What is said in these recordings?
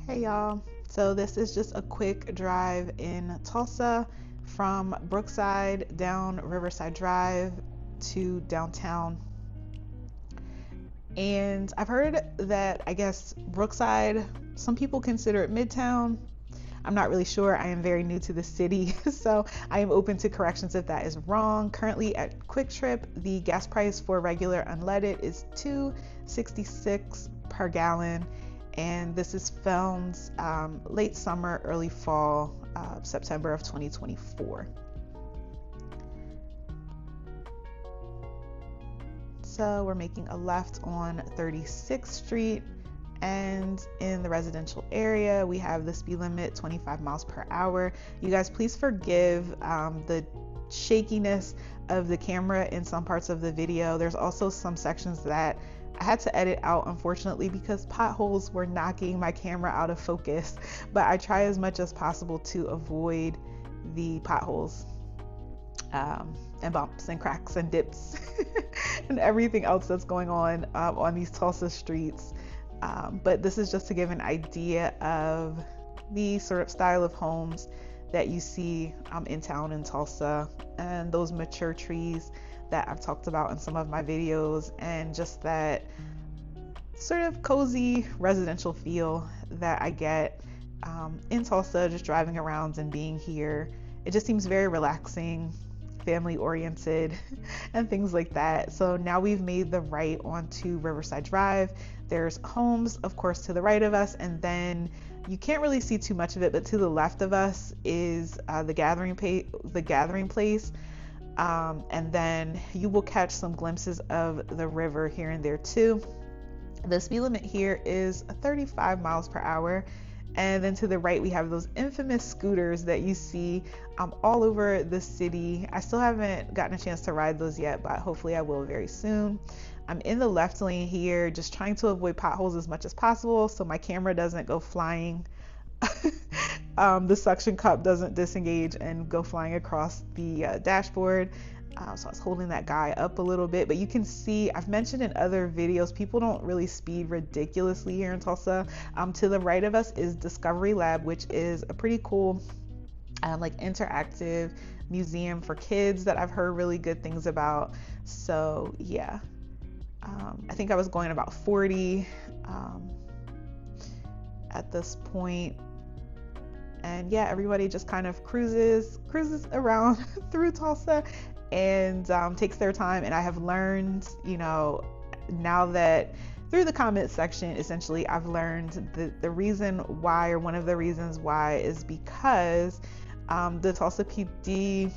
Hey y'all. So this is just a quick drive in Tulsa from Brookside down Riverside Drive to downtown. And I've heard that I guess Brookside, some people consider it Midtown. I'm not really sure. I am very new to the city, so I am open to corrections if that is wrong. Currently at Quick Trip, the gas price for regular unleaded is $2.66 per gallon, and this is filmed late summer, early fall, September of 2024. So we're making a left on 36th Street, and in the residential area we have the speed limit 25 miles per hour. You guys, please forgive the shakiness of the camera in some parts of the video. There's also some sections that I had to edit out, unfortunately, because potholes were knocking my camera out of focus, but I try as much as possible to avoid the potholes and bumps and cracks and dips and everything else that's going on these Tulsa streets. But this is just to give an idea of the sort of style of homes that you see in town in Tulsa, and those mature trees that I've talked about in some of my videos, and just that sort of cozy residential feel that I get in Tulsa just driving around and being here. It just seems very relaxing, family oriented, and things like that. So now we've made the right onto Riverside Drive. There's homes, of course, to the right of us, and then you can't really see too much of it, but to the left of us is the gathering place. And then you will catch some glimpses of the river here and there too. The speed limit here is 35 miles per hour. And then to the right, we have those infamous scooters that you see all over the city. I still haven't gotten a chance to ride those yet, but hopefully I will very soon. I'm in the left lane here, just trying to avoid potholes as much as possible so my camera doesn't go flying. The suction cup doesn't disengage and go flying across the dashboard. So I was holding that guy up a little bit, but you can see, I've mentioned in other videos, people don't really speed ridiculously here in Tulsa. To the right of us is Discovery Lab, which is a pretty cool like interactive museum for kids that I've heard really good things about. So yeah, I think I was going about 40 at this point. And yeah, everybody just kind of cruises around through Tulsa and takes their time. And I have learned, now that through the comment section, essentially, I've learned the reason why, or one of the reasons why, is because the Tulsa PD,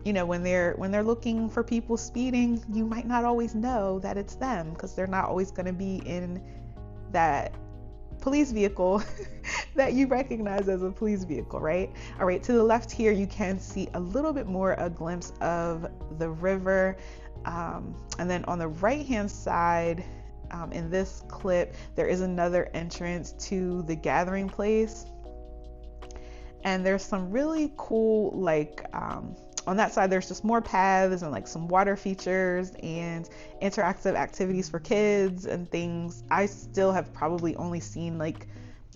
when they're looking for people speeding, you might not always know that it's them because they're not always going to be in that police vehicle that you recognize as a police vehicle, right? All right, to the left here, you can see a little bit more a glimpse of the river. And then on the right-hand side, in this clip, there is another entrance to the gathering place. And there's some really cool, on that side, there's just more paths and like some water features and interactive activities for kids and things. I still have probably only seen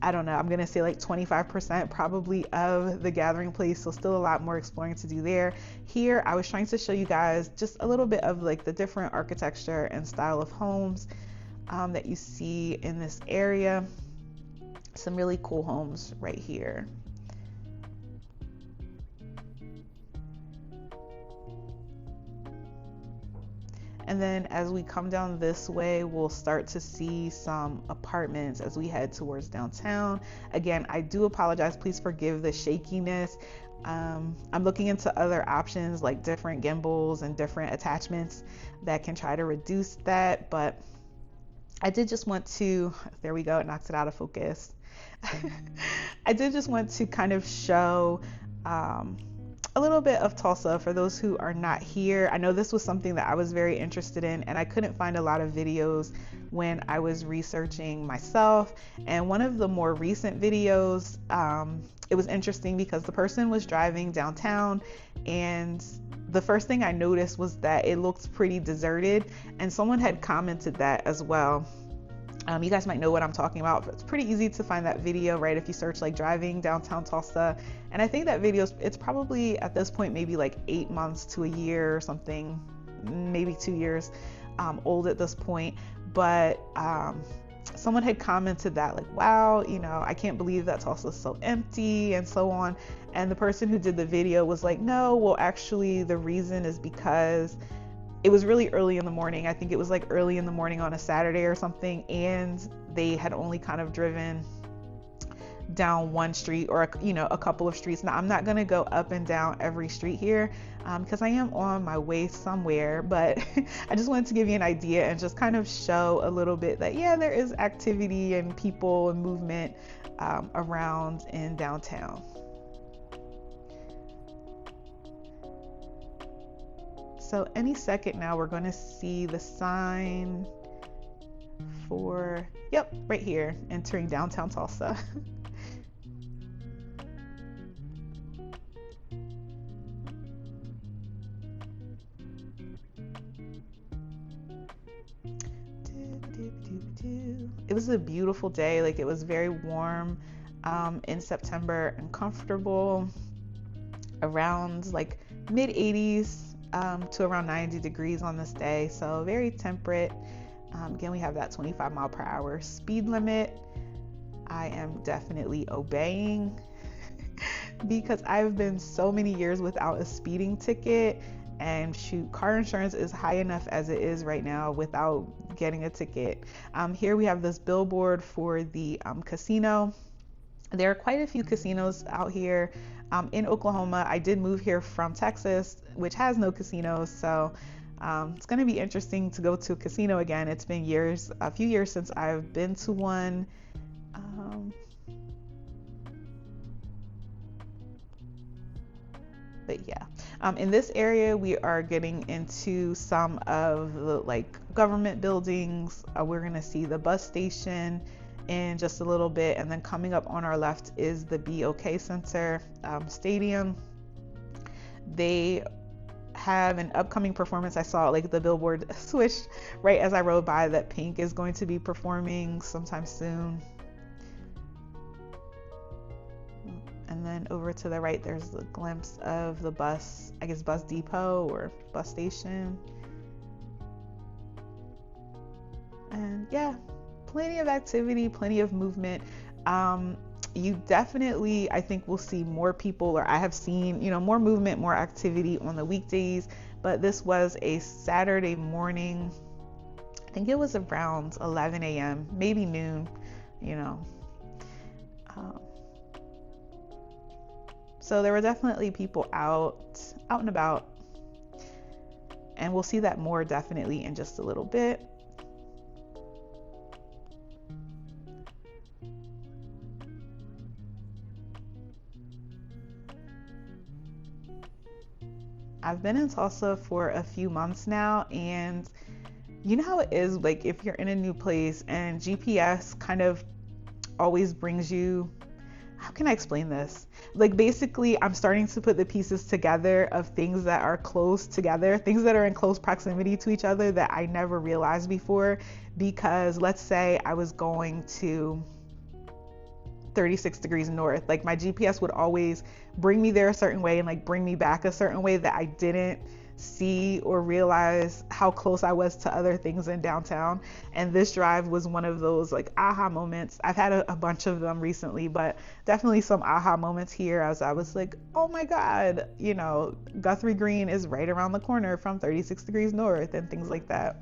I don't know, I'm gonna say 25% probably of the gathering place, so still a lot more exploring to do there. Here, I was trying to show you guys just a little bit of the different architecture and style of homes that you see in this area. Some really cool homes right here. And then as we come down this way, we'll start to see some apartments as we head towards downtown. Again, I do apologize. Please forgive the shakiness. I'm looking into other options like different gimbals and different attachments that can try to reduce that. But I did just want to, there we go, it knocks it out of focus. I did just want to kind of show a little bit of Tulsa for those who are not here. I know this was something that I was very interested in, and I couldn't find a lot of videos when I was researching myself. And one of the more recent videos, it was interesting because the person was driving downtown, and the first thing I noticed was that it looked pretty deserted, and someone had commented that as well. You guys might know what I'm talking about. It's pretty easy to find that video, right? If you search like driving downtown Tulsa. And I think that video, it's probably at this point, maybe like 8 months to a year or something, maybe 2 years old at this point. But someone had commented that like, wow, you know, I can't believe that Tulsa's so empty and so on. And the person who did the video was like, no, well, actually the reason is because it was really early in the morning. I think it was like early in the morning on a Saturday or something. And they had only kind of driven down one street or, you know, a couple of streets. Now, I'm not going to go up and down every street here because I am on my way somewhere, but I just wanted to give you an idea and just kind of show a little bit that, yeah, there is activity and people and movement around in downtown. So any second now, we're going to see the sign for, yep, right here, entering downtown Tulsa. It was a beautiful day. Like, it was very warm in September and comfortable, around like mid 80s to around 90 degrees on this day. So very temperate. Again, we have that 25-mile-per-hour speed limit. I am definitely obeying because I've been so many years without a speeding ticket, and shoot, car insurance is high enough as it is right now without getting a ticket. Here we have this billboard for the casino. There are quite a few casinos out here in Oklahoma. I did move here from Texas, which has no casinos, so it's going to be interesting to go to a casino again. It's been years, a few years since I've been to one. But yeah, in this area, we are getting into some of the like government buildings. We're going to see the bus station in just a little bit, and then coming up on our left is the BOK Center stadium. They have an upcoming performance. I saw like the billboard switch right as I rode by that Pink is going to be performing sometime soon. And then over to the right, there's a glimpse of the bus, I guess bus depot or bus station. And yeah, plenty of activity, plenty of movement. You definitely, I think, will see more people, or I have seen, you know, more movement, more activity on the weekdays. But this was a Saturday morning. I think it was around 11 a.m., maybe noon, you know. So there were definitely people out and about. And we'll see that more definitely in just a little bit. I've been in Tulsa for a few months now, and you know how it is, like if you're in a new place and GPS kind of always brings you, how can I explain this? Like basically I'm starting to put the pieces together of things that are close together, things that are in close proximity to each other that I never realized before. Because let's say I was going to 36 degrees north, like my GPS would always bring me there a certain way and like bring me back a certain way that I didn't see or realize how close I was to other things in downtown. And this drive was one of those like aha moments. I've had a bunch of them recently, but definitely some aha moments here as I was like, oh my God, you know, Guthrie Green is right around the corner from 36 degrees north and things like that.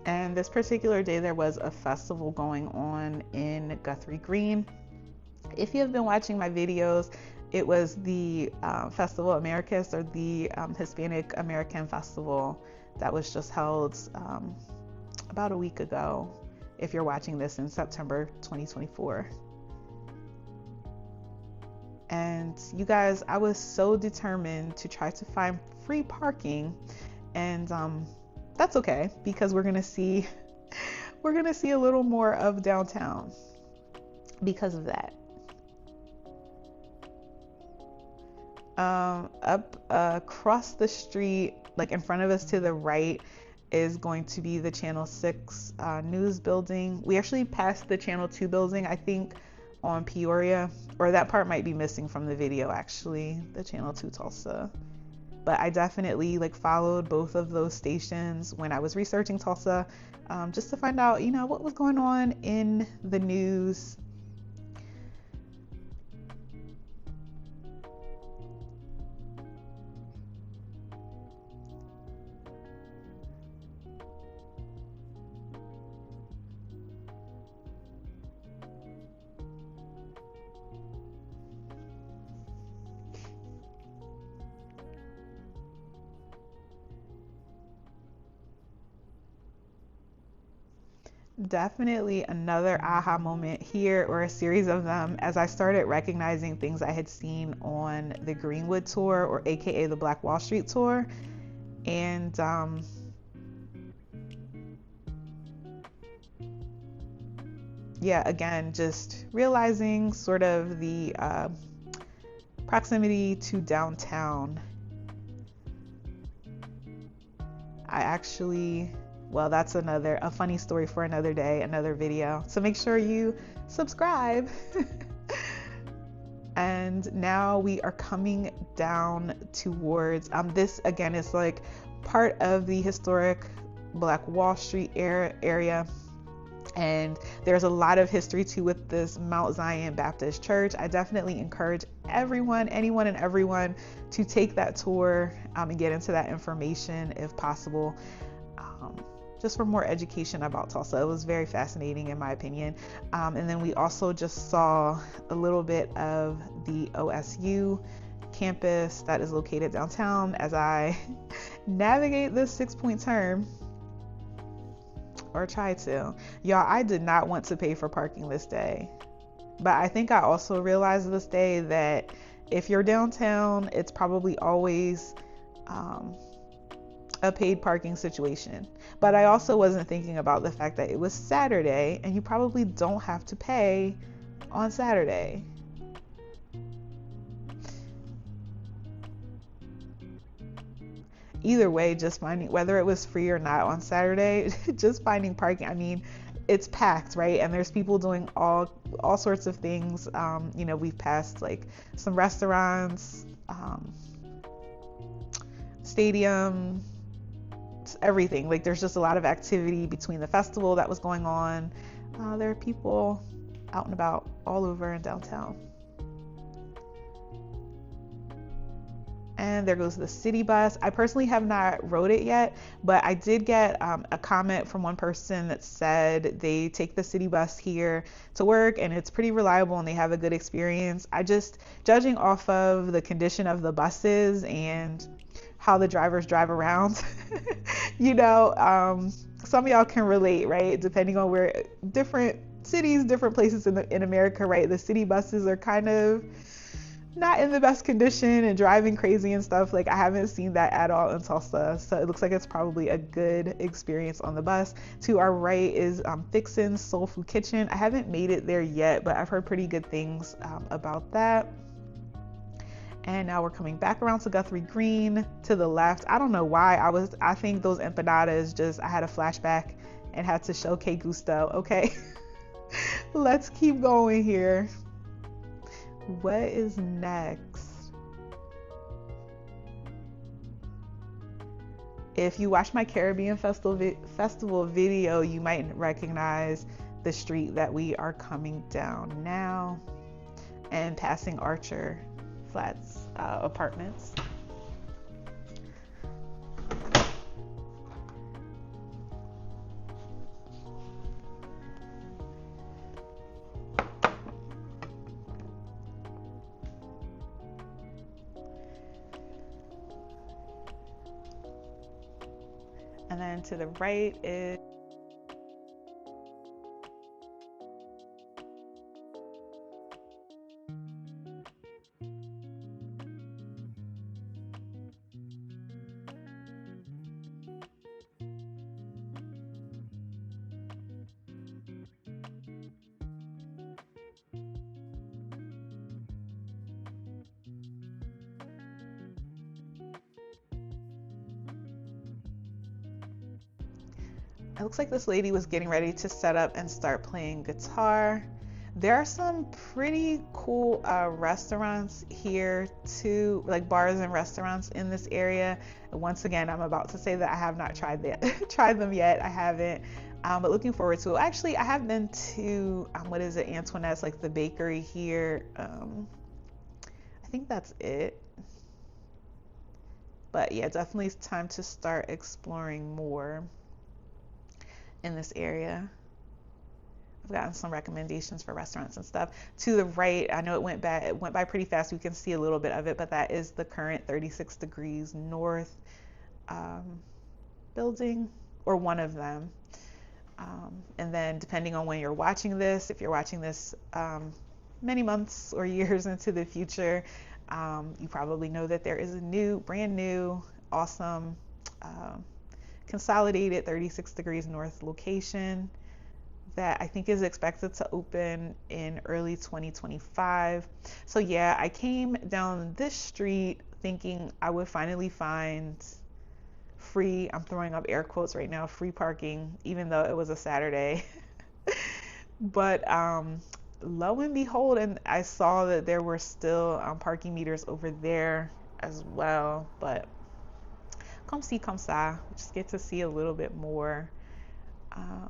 And this particular day, there was a festival going on in Guthrie Green. If you have been watching my videos, It was the Festival Americas, or the Hispanic American Festival that was just held about a week ago, if you're watching this in September 2024. And you guys, I was so determined to try to find free parking, and that's okay, because we're gonna see a little more of downtown because of that. Up across the street, like in front of us to the right, is going to be the Channel 6 news building. We actually passed the Channel 2 building, I think, on Peoria, or that part might be missing from the video, actually, the Channel 2 Tulsa. But I definitely followed both of those stations when I was researching Tulsa, just to find out, what was going on in the news. Definitely another aha moment here, or a series of them, as I started recognizing things I had seen on the Greenwood tour, or AKA the Black Wall Street tour. And yeah, again, just realizing sort of the proximity to downtown. Well, that's a funny story for another day, another video. So make sure you subscribe. And now we are coming down towards, this again is part of the historic Black Wall Street area. And there's a lot of history too with this Mount Zion Baptist Church. I definitely encourage anyone and everyone to take that tour and get into that information if possible. Just for more education about Tulsa. It was very fascinating in my opinion. And then we also just saw a little bit of the OSU campus that is located downtown as I navigate this 6-point turn, or try to. Y'all, I did not want to pay for parking this day, but I think I also realized this day that if you're downtown, it's probably always a paid parking situation. But I also wasn't thinking about the fact that it was Saturday, and you probably don't have to pay on Saturday. Either way, just finding, whether it was free or not on Saturday, just finding parking. I mean, it's packed, right? And there's people doing all sorts of things. We've passed some restaurants, stadium, everything. There's just a lot of activity between the festival that was going on. There are people out and about all over in downtown. And there goes the city bus. I personally have not rode it yet, but I did get a comment from one person that said they take the city bus here to work and it's pretty reliable and they have a good experience. Judging off of the condition of the buses and how the drivers drive around, some of y'all can relate, right? Depending on where, different cities, different places in America, right? The city buses are kind of not in the best condition and driving crazy and stuff. I haven't seen that at all in Tulsa. So it looks like it's probably a good experience on the bus. To our right is Fixin's Soul Food Kitchen. I haven't made it there yet, but I've heard pretty good things about that. And now we're coming back around to Guthrie Green to the left. I don't know why I think those empanadas, I had a flashback and had to show Que Gusto. Okay, let's keep going here. What is next? If you watch my Caribbean Festival video, you might recognize the street that we are coming down now and passing Archer Flats apartments. And then to the right is it looks like this lady was getting ready to set up and start playing guitar. There are some pretty cool restaurants here too, like bars and restaurants in this area. And once again, I'm about to say that I have not tried tried them yet. I haven't, but looking forward to it. Actually, I have been to what is it, Antoinette's, like the bakery here. I think that's it. But yeah, definitely it's time to start exploring more in this area. I've gotten some recommendations for restaurants and stuff. To the right, I know it went by pretty fast. We can see a little bit of it, but that is the current 36 degrees north building, or one of them. And then depending on when you're watching this, if you're watching this many months or years into the future, you probably know that there is a brand new, awesome, consolidated 36 degrees north location that I think is expected to open in early 2025. So yeah, I came down this street thinking I would finally find free, I'm throwing up air quotes right now, free parking, even though it was a Saturday. But lo and behold, and I saw that there were still parking meters over there as well. But come see, come sa, just get to see a little bit more.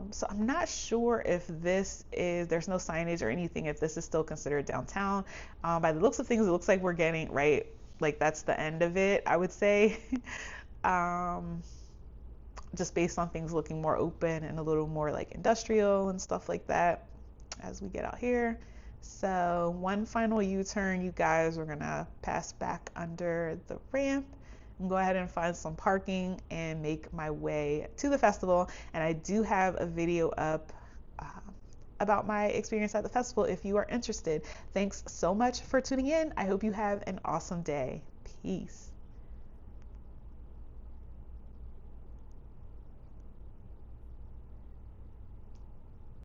So I'm not sure if there's no signage or anything, if this is still considered downtown. By the looks of things, it looks like we're getting right, like that's the end of it, I would say. Just based on things looking more open and a little more like industrial and stuff like that as we get out here. So one final U-turn, you guys, we're gonna pass back under the ramp and go ahead and find some parking and make my way to the festival. And I do have a video up about my experience at the festival if you are interested. Thanks so much for tuning in. I hope you have an awesome day. Peace.